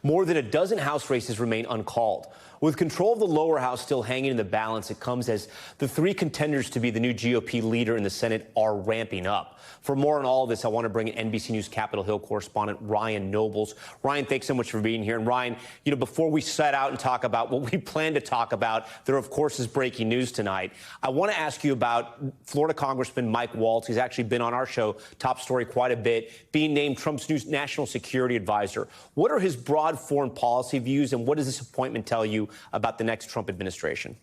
More than a dozen House races remain uncalled. With control of the lower house still hanging in the balance, it comes as the three contenders to be the new GOP leader in the Senate are ramping up. For more on all of this, I want to bring in NBC News Capitol Hill correspondent Ryan Nobles. Ryan, thanks so much for being here. And Ryan, before we set out and talk about what we plan to talk about, there, of course, is breaking news tonight. I want to ask you about Florida Congressman Mike Waltz. He's actually been on our show, Top Story, quite a bit, being named Trump's new national security advisor. What are his broad foreign policy views, and what does this appointment tell you about the next Trump administration?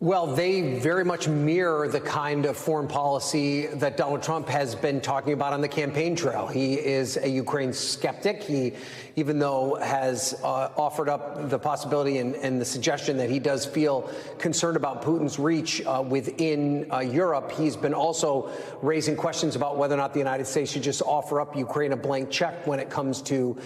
Well, they very much mirror the kind of foreign policy that Donald Trump has been talking about on the campaign trail. He is a Ukraine skeptic. He, even though has offered up the possibility and the suggestion that he does feel concerned about Putin's reach within Europe, he's been also raising questions about whether or not the United States should just offer up Ukraine a blank check when it comes to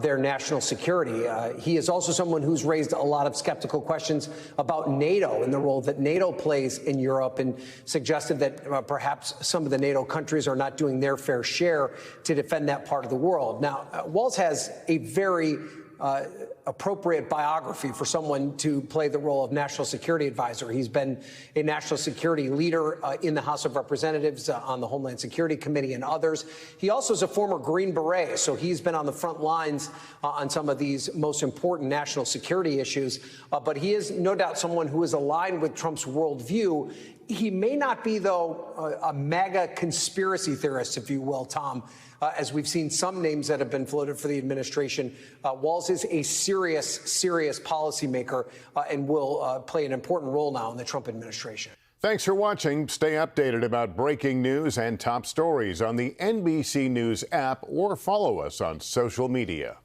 their national security. He is also someone who's raised a lot of skeptical questions about NATO and the role that NATO plays in Europe, and suggested that perhaps some of the NATO countries are not doing their fair share to defend that part of the world. Now, Waltz has a very appropriate biography for someone to play the role of national security advisor. He's been a national security leader in the House of Representatives on the Homeland Security Committee and others. He also is a former Green Beret, so he's been on the front lines on some of these most important national security issues. But he is no doubt someone who is aligned with Trump's worldview. He may not be, though, a MAGA conspiracy theorist, if you will, Tom. As we've seen some names that have been floated for the administration, Waltz is a serious policymaker and will play an important role now in the Trump administration. Thanks for watching. Stay updated about breaking news and top stories on the NBC News app or follow us on social media.